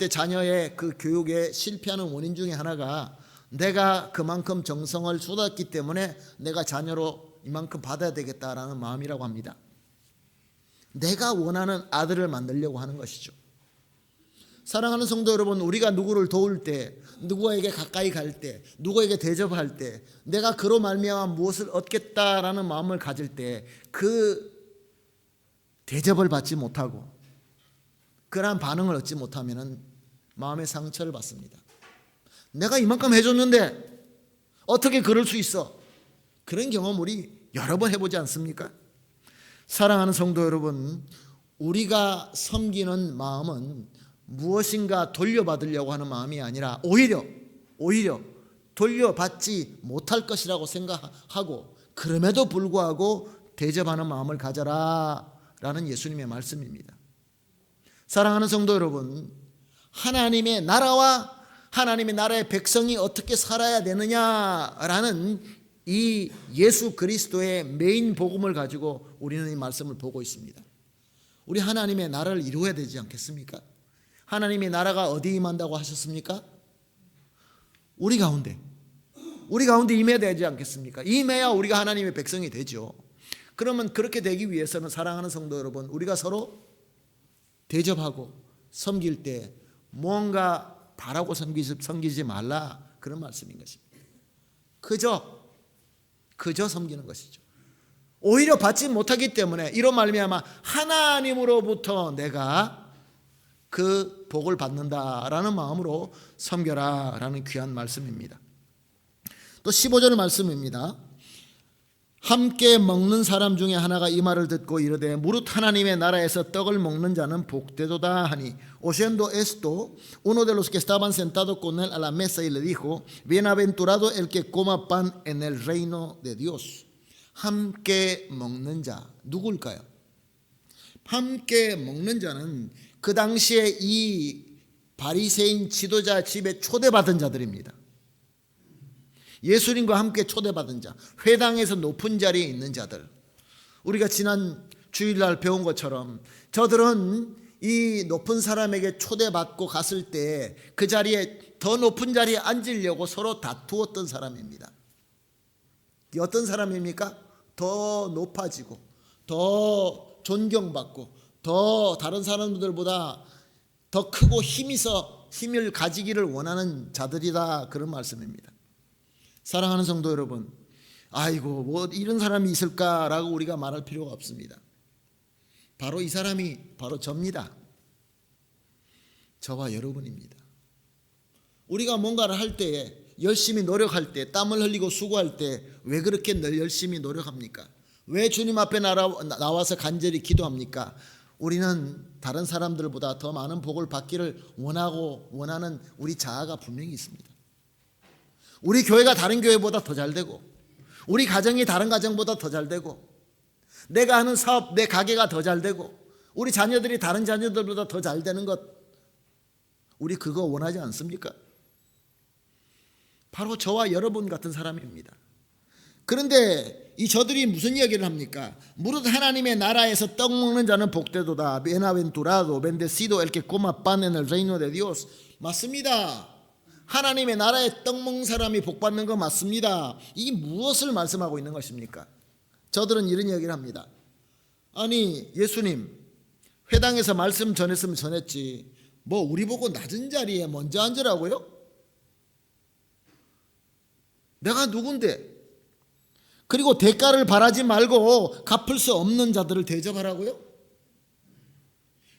자녀의 그 교육에 실패하는 원인 중에 하나가 내가 그만큼 정성을 쏟았기 때문에 내가 자녀로 이만큼 받아야 되겠다라는 마음이라고 합니다. 내가 원하는 아들을 만들려고 하는 것이죠. 사랑하는 성도 여러분, 우리가 누구를 도울 때, 누구에게 가까이 갈 때, 누구에게 대접할 때, 내가 그로 말미암아 무엇을 얻겠다라는 마음을 가질 때 그 대접을 받지 못하고 그러한 반응을 얻지 못하면 마음의 상처를 받습니다. 내가 이만큼 해줬는데 어떻게 그럴 수 있어? 그런 경험 우리 여러 번 해보지 않습니까? 사랑하는 성도 여러분, 우리가 섬기는 마음은 무엇인가 돌려받으려고 하는 마음이 아니라 오히려 돌려받지 못할 것이라고 생각하고 그럼에도 불구하고 대접하는 마음을 가져라 라는 예수님의 말씀입니다. 사랑하는 성도 여러분, 하나님의 나라와 하나님의 나라의 백성이 어떻게 살아야 되느냐라는 이 예수 그리스도의 메인 복음을 가지고 우리는 이 말씀을 보고 있습니다. 우리 하나님의 나라를 이루어야 되지 않겠습니까? 하나님의 나라가 어디 임한다고 하셨습니까? 우리 가운데 임해야 되지 않겠습니까? 임해야 우리가 하나님의 백성이 되죠. 그러면 그렇게 되기 위해서는 사랑하는 성도 여러분, 우리가 서로 대접하고 섬길 때 뭔가 바라고 섬기지 말라, 그런 말씀인 것입니다. 그저 섬기는 것이죠. 오히려 받지 못하기 때문에 이런 말미암아 하나님으로부터 내가 그 복을 받는다라는 마음으로 섬겨라라는 귀한 말씀입니다. 또 15절 말씀입니다. 함께 먹는 사람 중에 하나가 이 말을 듣고 이르되 무릇 하나님의 나라에서 떡을 먹는 자는 복되도다 하니, oyendo esto, uno de los que estaban sentados con él a la mesa y le dijo, bienaventurado el que coma pan en el reino de Dios. 함께 먹는 자, 누굴까요? 함께 먹는 자는 그 당시에 이 바리새인 지도자 집에 초대받은 자들입니다. 예수님과 함께 초대받은 자, 회당에서 높은 자리에 있는 자들. 우리가 지난 주일날 배운 것처럼 저들은 이 높은 사람에게 초대받고 갔을 때 그 자리에, 더 높은 자리에 앉으려고 서로 다투었던 사람입니다. 어떤 사람입니까? 더 높아지고 더 존경받고 더 다른 사람들보다 더 크고 힘을 가지기를 원하는 자들이다, 그런 말씀입니다. 사랑하는 성도 여러분, 아이고 뭐 이런 사람이 있을까라고 우리가 말할 필요가 없습니다. 바로 이 사람이 바로 저입니다. 저와 여러분입니다. 우리가 뭔가를 할 때에, 열심히 노력할 때, 땀을 흘리고 수고할 때 왜 그렇게 늘 열심히 노력합니까? 왜 주님 앞에 나와서 간절히 기도합니까? 우리는 다른 사람들보다 더 많은 복을 받기를 원하는 우리 자아가 분명히 있습니다. 우리 교회가 다른 교회보다 더 잘 되고, 우리 가정이 다른 가정보다 더 잘 되고, 내가 하는 사업, 내 가게가 더 잘 되고, 우리 자녀들이 다른 자녀들보다 더 잘 되는 것, 우리 그거 원하지 않습니까? 바로 저와 여러분 같은 사람입니다. 그런데 이 저들이 무슨 이야기를 합니까? 무릇 하나님의 나라에서 떡 먹는 자는 복되도다. bienaventurado, bendecido el que coma pan en el reino de Dios. 맞습니다. 하나님의 나라에 떡 먹는 사람이 복 받는 거 맞습니다. 이 무엇을 말씀하고 있는 것입니까? 저들은 이런 이야기를 합니다. 아니 예수님, 회당에서 말씀 전했으면 전했지, 뭐 우리 보고 낮은 자리에 먼저 앉으라고요? 내가 누군데? 그리고 대가를 바라지 말고 갚을 수 없는 자들을 대접하라고요?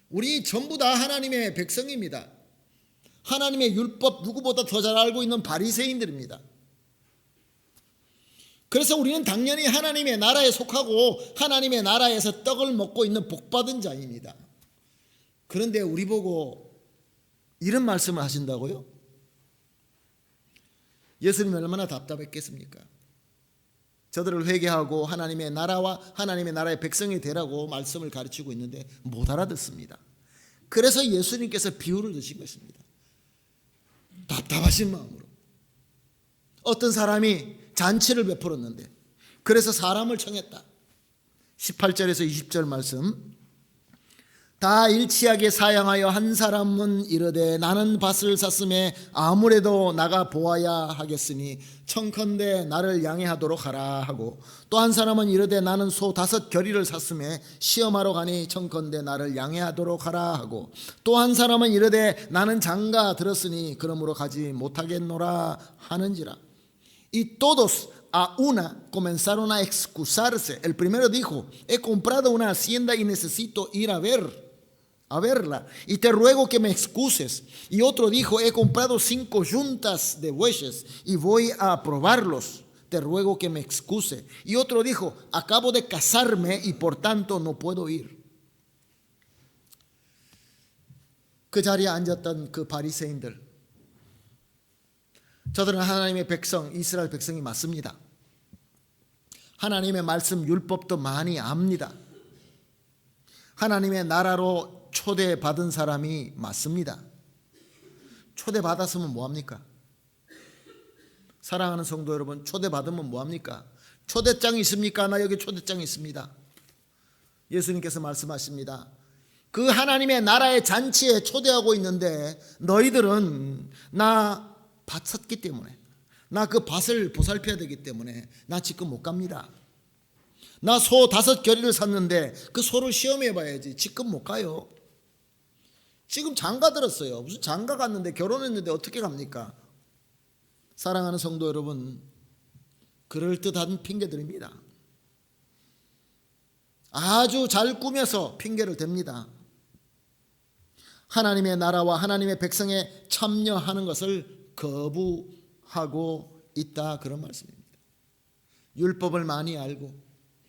우리 전부 다 하나님의 백성입니다. 하나님의 율법 누구보다 더 잘 알고 있는 바리새인들입니다. 그래서 우리는 당연히 하나님의 나라에 속하고 하나님의 나라에서 떡을 먹고 있는 복받은 자입니다. 그런데 우리 보고 이런 말씀을 하신다고요? 예수님이 얼마나 답답했겠습니까? 저들을 회개하고 하나님의 나라와 하나님의 나라의 백성이 되라고 말씀을 가르치고 있는데 못 알아듣습니다. 그래서 예수님께서 비유를 드신 것입니다. 답답하신 마음으로. 어떤 사람이 잔치를 베풀었는데 그래서 사람을 청했다. 18절에서 20절 말씀, 다 일치하게 사양하여 한 사람은 이르되 나는 밭을 샀음에 아무래도 나가 보아야 하겠으니 청컨대 나를 양해하도록 하라 하고, 또 한 사람은 이르되 나는 소 5 겨리를 샀음에 시험하러 가니 청컨대 나를 양해하도록 하라 하고, 또 한 사람은 이르되 나는 장가 들었으니 그러므로 가지 못하겠노라 하는지라. Y todos a una comenzaron a excusarse. El primero dijo: he comprado una hacienda y necesito ir a verla, y te ruego que me excuses. Y otro dijo: he comprado 5 yuntas de bueyes y voy a probarlos, te ruego que me excuse. Y otro dijo: acabo de casarme y por tanto no puedo ir. 그 자리에 앉았던 그 바리새인들, 저들은 하나님의 백성, 이스라엘 백성이 맞습니다. 하나님의 말씀 율법도 많이 압니다. 하나님의 나라로 초대받은 사람이 맞습니다. 초대받았으면 뭐합니까? 사랑하는 성도 여러분, 초대받으면 뭐합니까? 초대장이 있습니까? 나 여기 초대장이 있습니다. 예수님께서 말씀하십니다. 그 하나님의 나라의 잔치에 초대하고 있는데 너희들은 나 밭 샀기 때문에, 나 그 밭을 보살펴야 되기 때문에 나 지금 못 갑니다. 나 소 5 겨리를 샀는데 그 소를 시험해 봐야지 지금 못 가요. 지금 장가 들었어요. 무슨 장가 갔는데, 결혼했는데 어떻게 갑니까? 사랑하는 성도 여러분, 그럴듯한 핑계들입니다. 아주 잘 꾸며서 핑계를 댑니다. 하나님의 나라와 하나님의 백성에 참여하는 것을 거부하고 있다, 그런 말씀입니다. 율법을 많이 알고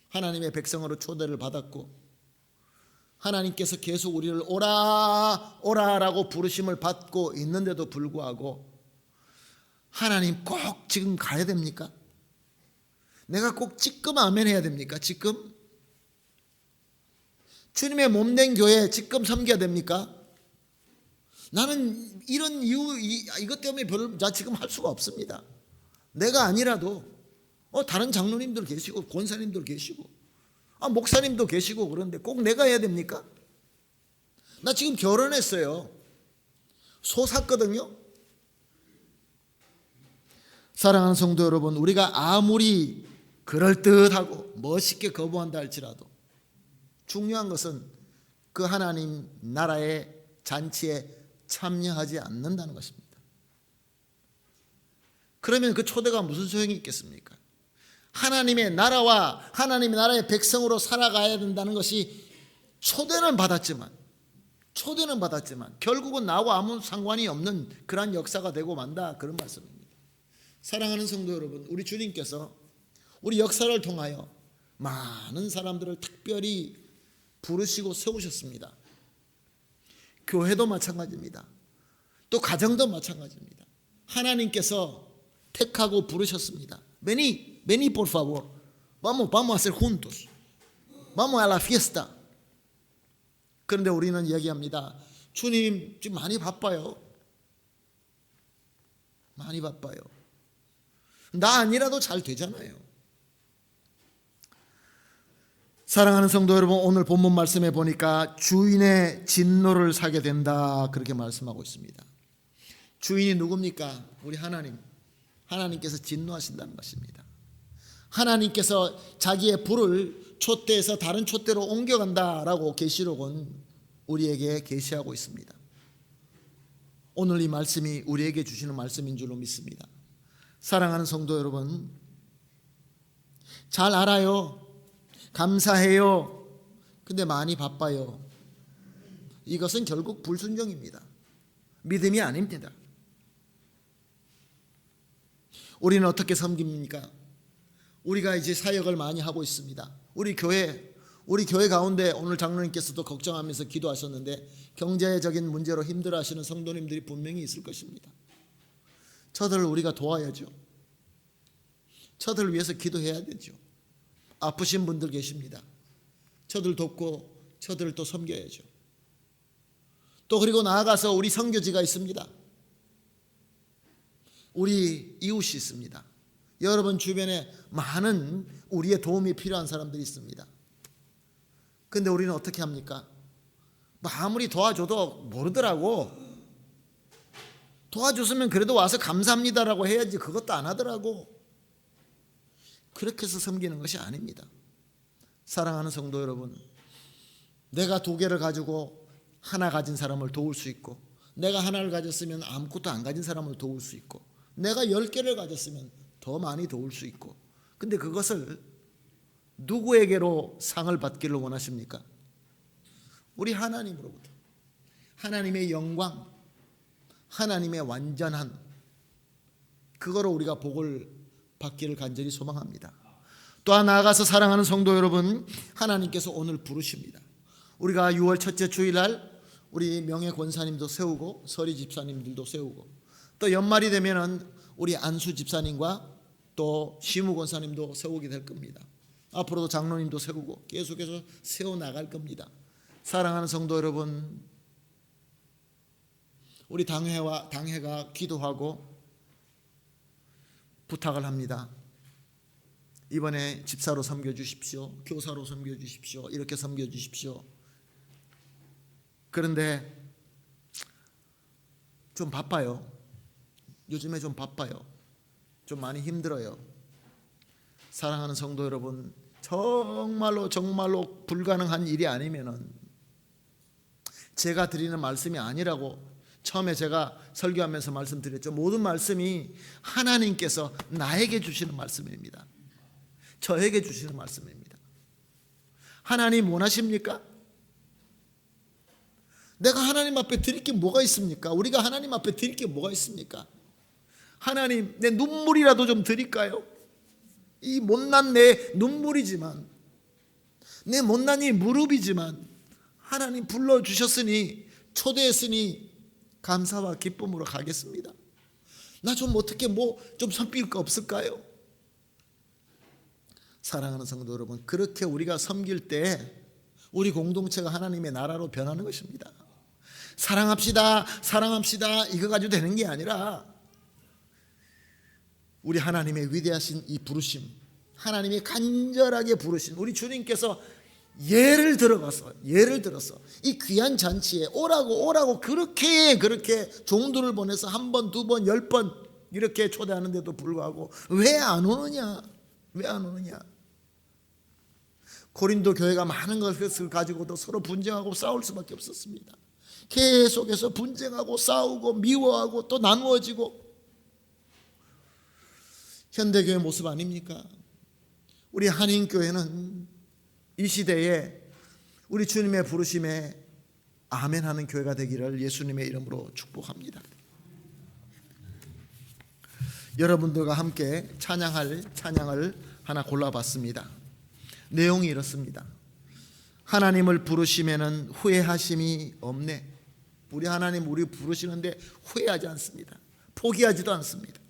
하나님의 백성으로 초대를 받았고, 하나님께서 계속 우리를 오라 오라라고 부르심을 받고 있는데도 불구하고 하나님 꼭 지금 가야 됩니까? 내가 꼭 지금 아멘 해야 됩니까? 지금? 주님의 몸된 교회 지금 섬겨야 됩니까? 나는 이런 이유, 이것 때문에 나 지금 할 수가 없습니다. 내가 아니라도 다른 장로님들 계시고 권사님들 계시고 목사님도 계시고 그런데 꼭 내가 해야 됩니까? 나 지금 결혼했어요. 소 샀거든요. 사랑하는 성도 여러분, 우리가 아무리 그럴듯하고 멋있게 거부한다 할지라도 중요한 것은 그 하나님 나라의 잔치에 참여하지 않는다는 것입니다. 그러면 그 초대가 무슨 소용이 있겠습니까? 하나님의 나라와 하나님의 나라의 백성으로 살아가야 된다는 것이 초대는 받았지만 결국은 나와 아무 상관이 없는 그러한 역사가 되고 만다, 그런 말씀입니다. 사랑하는 성도 여러분, 우리 주님께서 우리 역사를 통하여 많은 사람들을 특별히 부르시고 세우셨습니다. 교회도 마찬가지입니다. 또 가정도 마찬가지입니다. 하나님께서 택하고 부르셨습니다. Vení por favor, vamos a hacer juntos, vamos a la fiesta. 그런데 우리는 얘기합니다. 주님 지금 많이 바빠요. 많이 바빠요. 나 아니라도 잘 되잖아요. 사랑하는 성도 여러분, 오늘 본문 말씀에 보니까 주인의 진노를 사게 된다, 그렇게 말씀하고 있습니다. 주인이 누굽니까? 우리 하나님께서 진노하신다는 것입니다. 하나님께서 자기의 불을 촛대에서 다른 촛대로 옮겨간다라고 계시록은 우리에게 계시하고 있습니다. 오늘 이 말씀이 우리에게 주시는 말씀인 줄로 믿습니다. 사랑하는 성도 여러분, 잘 알아요. 감사해요. 근데 많이 바빠요. 이것은 결국 불순종입니다. 믿음이 아닙니다. 우리는 어떻게 섬깁니까? 우리가 이제 사역을 많이 하고 있습니다. 우리 교회 가운데 오늘 장로님께서도 걱정하면서 기도하셨는데 경제적인 문제로 힘들어하시는 성도님들이 분명히 있을 것입니다. 저들을 우리가 도와야죠. 저들을 위해서 기도해야 되죠. 아프신 분들 계십니다. 저들 돕고 저들을 또 섬겨야죠. 또 그리고 나아가서 우리 선교지가 있습니다. 우리 이웃이 있습니다. 여러분 주변에 많은 우리의 도움이 필요한 사람들이 있습니다. 근데 우리는 어떻게 합니까? 뭐 아무리 도와줘도 모르더라고. 도와줬으면 그래도 와서 감사합니다라고 해야지 그것도 안 하더라고. 그렇게 해서 섬기는 것이 아닙니다. 사랑하는 성도 여러분, 내가 2개를 가지고 하나 가진 사람을 도울 수 있고, 내가 하나를 가졌으면 아무것도 안 가진 사람을 도울 수 있고, 내가 10개를 가졌으면 더 많이 도울 수 있고, 근데 그것을 누구에게로 상을 받기를 원하십니까? 우리 하나님으로부터. 하나님의 영광, 하나님의 완전한 그거로 우리가 복을 받기를 간절히 소망합니다. 또한 나아가서 사랑하는 성도 여러분, 하나님께서 오늘 부르십니다. 우리가 6월 첫째 주일날 우리 명예 권사님도 세우고 서리 집사님들도 세우고, 또 연말이 되면은 우리 안수 집사님과 또 시무 권사님도 세우게 될 겁니다. 앞으로도 장로님도 세우고 계속해서 세워 나갈 겁니다. 사랑하는 성도 여러분, 우리 당회가 기도하고 부탁을 합니다. 이번에 집사로 섬겨주십시오. 교사로 섬겨주십시오. 이렇게 섬겨주십시오. 그런데 좀 바빠요. 요즘에 좀 바빠요. 좀 많이 힘들어요. 사랑하는 성도 여러분, 정말로 불가능한 일이 아니면은 제가 드리는 말씀이 아니라고 처음에 제가 설교하면서 말씀드렸죠. 모든 말씀이 하나님께서 나에게 주시는 말씀입니다. 저에게 주시는 말씀입니다. 하나님 원하십니까? 내가 하나님 앞에 드릴 게 뭐가 있습니까? 우리가 하나님 앞에 드릴 게 뭐가 있습니까? 하나님, 내 눈물이라도 좀 드릴까요? 이 못난 내 눈물이지만, 내 못난 이 무릎이지만 하나님 불러주셨으니, 초대했으니 감사와 기쁨으로 가겠습니다. 나 좀 어떻게 좀 섬길 거 없을까요? 사랑하는 성도 여러분, 그렇게 우리가 섬길 때 우리 공동체가 하나님의 나라로 변하는 것입니다. 사랑합시다, 사랑합시다 이거 가지고 되는 게 아니라 우리 하나님의 위대하신 이 부르심, 하나님이 간절하게 부르신 우리 주님께서 예를 들어서 이 귀한 잔치에 오라고 그렇게 종들을 보내서 1번, 2번, 10번 이렇게 초대하는데도 불구하고 왜 안 오느냐? 고린도 교회가 많은 것을 가지고도 서로 분쟁하고 싸울 수밖에 없었습니다. 계속해서 분쟁하고 싸우고 미워하고 또 나누어지고, 현대교회 모습 아닙니까? 우리 한인교회는 이 시대에 우리 주님의 부르심에 아멘하는 교회가 되기를 예수님의 이름으로 축복합니다. 여러분들과 함께 찬양할 찬양을 하나 골라봤습니다. 내용이 이렇습니다. 하나님을 부르시면은 후회하심이 없네. 우리 하나님 우리 부르시는데 후회하지 않습니다. 포기하지도 않습니다.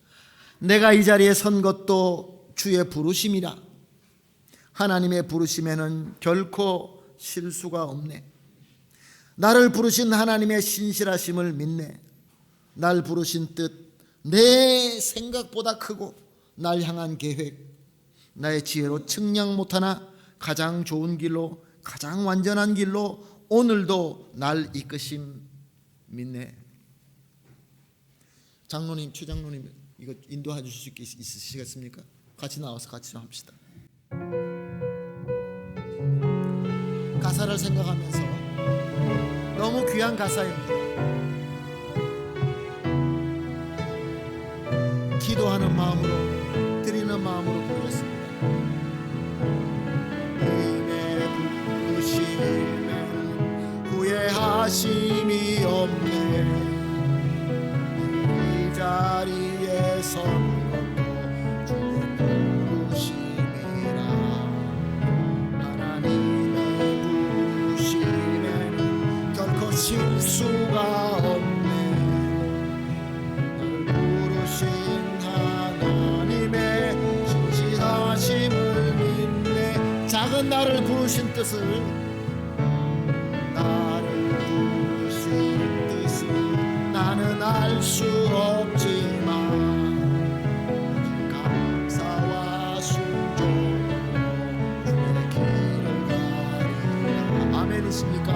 내가 이 자리에 선 것도 주의 부르심이라. 하나님의 부르심에는 결코 실수가 없네. 나를 부르신 하나님의 신실하심을 믿네. 날 부르신 뜻 내 생각보다 크고 날 향한 계획, 나의 지혜로 측량 못하나 가장 좋은 길로, 가장 완전한 길로 오늘도 날 이끄심 믿네. 장로님, 최장로님 이거 인도해 주실 수 있으시겠습니까? 같이 나와서 같이 좀 합시다. 가사를 생각하면서, 너무 귀한 가사입니다. 기도하는 마음으로, 드리는 마음으로 부르겠습니다. 님의 부르심에는 후회하심이 없네. 이 자리에 선 것도 주의 부르심이라. 하나님의 부르심에는 결코 실수가 없네. 날 부르신 하나님의 신실하심을 믿네. 작은 나를 부르신 뜻을, 나를 부르신 뜻을 나는 알 수 없지만 감사와 순종으로 주의 길을 가리라. 아멘이십니까?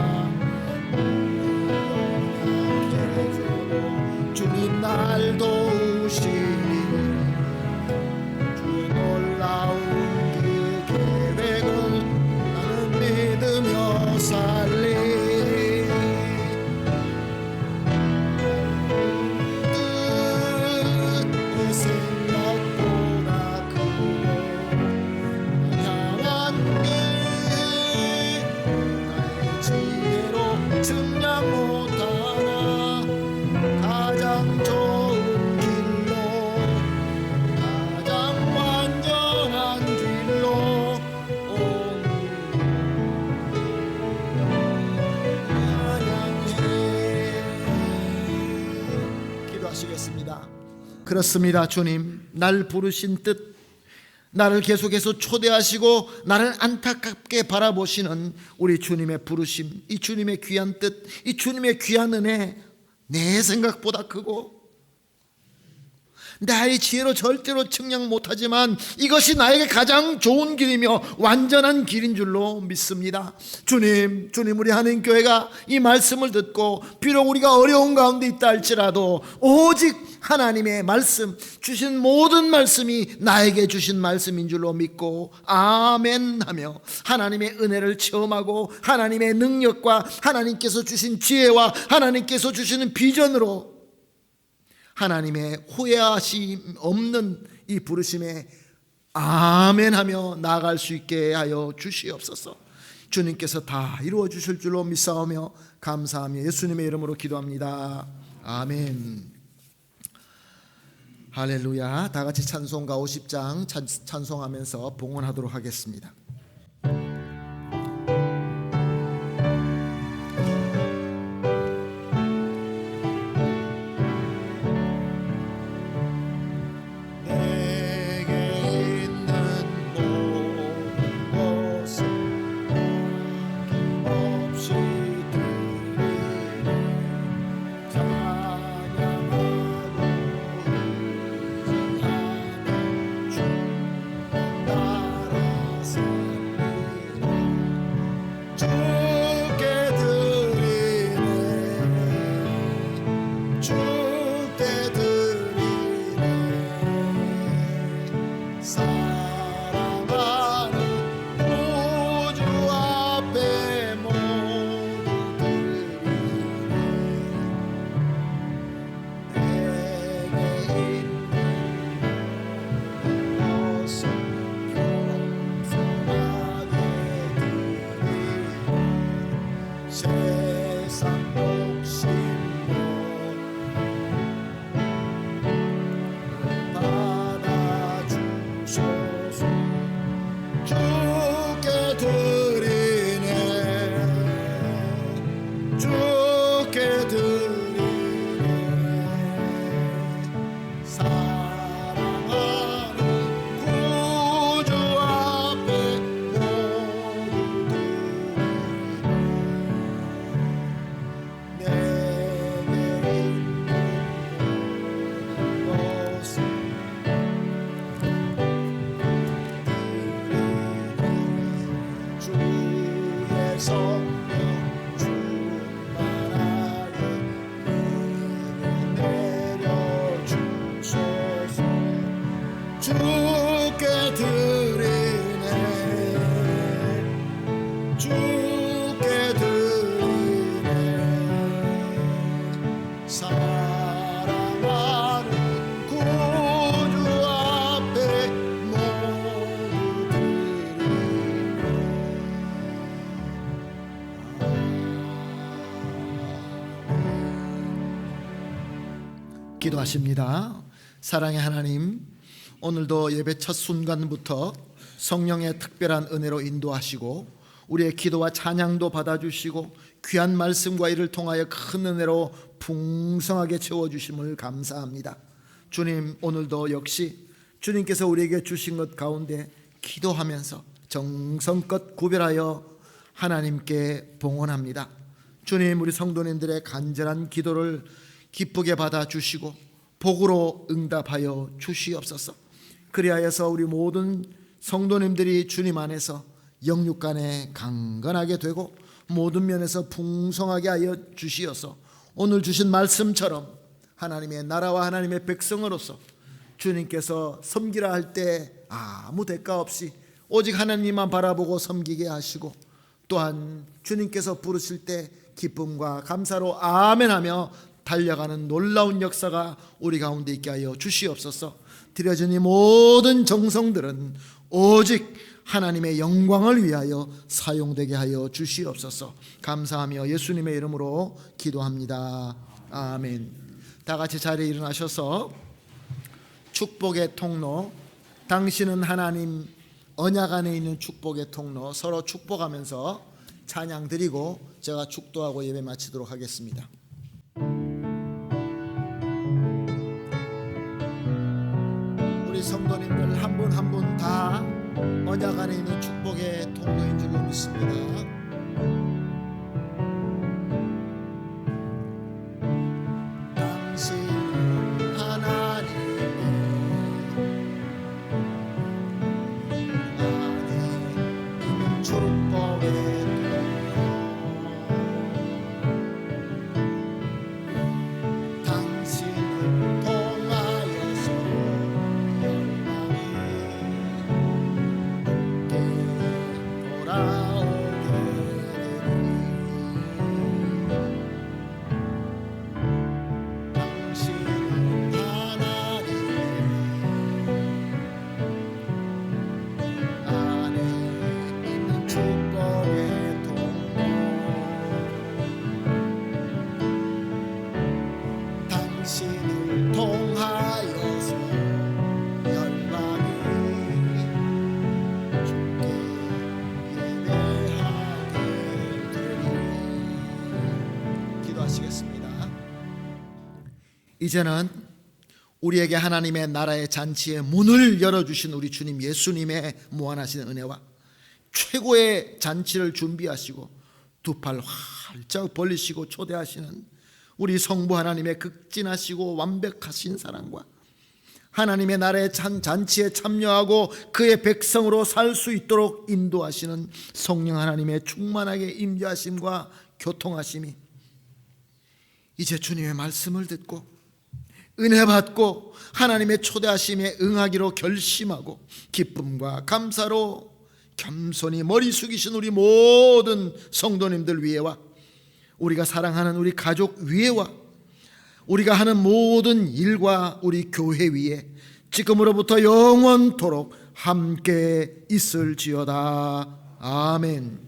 그렇습니다. 주님, 날 부르신 뜻, 나를 계속해서 초대하시고 나를 안타깝게 바라보시는 우리 주님의 부르심, 이 주님의 귀한 뜻, 이 주님의 귀한 은혜, 내 생각보다 크고 나의 지혜로 절대로 측량 못하지만 이것이 나에게 가장 좋은 길이며 완전한 길인 줄로 믿습니다. 주님, 우리 한인교회가 이 말씀을 듣고 비록 우리가 어려운 가운데 있다 할지라도 오직 하나님의 말씀, 주신 모든 말씀이 나에게 주신 말씀인 줄로 믿고 아멘 하며 하나님의 은혜를 체험하고 하나님의 능력과 하나님께서 주신 지혜와 하나님께서 주시는 비전으로 하나님의 후회하심 없는 이 부르심에 아멘하며 나아갈 수 있게 하여 주시옵소서. 주님께서 다 이루어 주실 줄로 믿사오며 감사하며 예수님의 이름으로 기도합니다. 아멘. 할렐루야. 다 같이 찬송가 50장 찬송하면서 봉헌하도록 하겠습니다. 기도하십니다. 사랑의 하나님, 오늘도 예배 첫 순간부터 성령의 특별한 은혜로 인도하시고 우리의 기도와 찬양도 받아주시고 귀한 말씀과 이를 통하여 큰 은혜로 풍성하게 채워주심을 감사합니다. 주님, 오늘도 역시 주님께서 우리에게 주신 것 가운데 기도하면서 정성껏 구별하여 하나님께 봉헌합니다. 주님, 우리 성도님들의 간절한 기도를 기쁘게 받아주시고 복으로 응답하여 주시옵소서. 그리하여서 우리 모든 성도님들이 주님 안에서 영육간에 강건하게 되고 모든 면에서 풍성하게 하여 주시어서 오늘 주신 말씀처럼 하나님의 나라와 하나님의 백성으로서 주님께서 섬기라 할 때 아무 대가 없이 오직 하나님만 바라보고 섬기게 하시고 또한 주님께서 부르실 때 기쁨과 감사로 아멘하며 달려가는 놀라운 역사가 우리 가운데 있게 하여 주시옵소서. 드려진 이 모든 정성들은 오직 하나님의 영광을 위하여 사용되게 하여 주시옵소서. 감사하며 예수님의 이름으로 기도합니다. 아멘. 다 같이 자리에 일어나셔서 축복의 통로, 당신은 하나님 언약 안에 있는 축복의 통로, 서로 축복하면서 찬양 드리고 제가 축도하고 예배 마치도록 하겠습니다. 우리 성도님들 한 분 한 분 다 언약 안에 있는 축복의 통로인 줄로 믿습니다. 당신은 하나님의 안에 있는 축복의 통로 당신을 통하여서 열방이 주께 돌아오게 되리 당신은 하나님의 안에 있는 축복의 통로 당신을 통하여서 열방이 주께 예배하게 되리. 기도하시겠습니다. 이제는 우리에게 하나님의 나라의 잔치의 문을 열어주신 우리 주님 예수님의 무한하신 은혜와 최고의 잔치를 준비하시고 두 팔 활짝 벌리시고 초대하시는 우리 성부 하나님의 극진하시고 완벽하신 사랑과 하나님의 나라의 잔치에 참여하고 그의 백성으로 살 수 있도록 인도하시는 성령 하나님의 충만하게 임재하심과 교통하심이 이제 주님의 말씀을 듣고 은혜 받고 하나님의 초대하심에 응하기로 결심하고 기쁨과 감사로 겸손히 머리 숙이신 우리 모든 성도님들 위에와 우리가 사랑하는 우리 가족 위에와 우리가 하는 모든 일과 우리 교회 위에 지금으로부터 영원토록 함께 있을지어다. 아멘.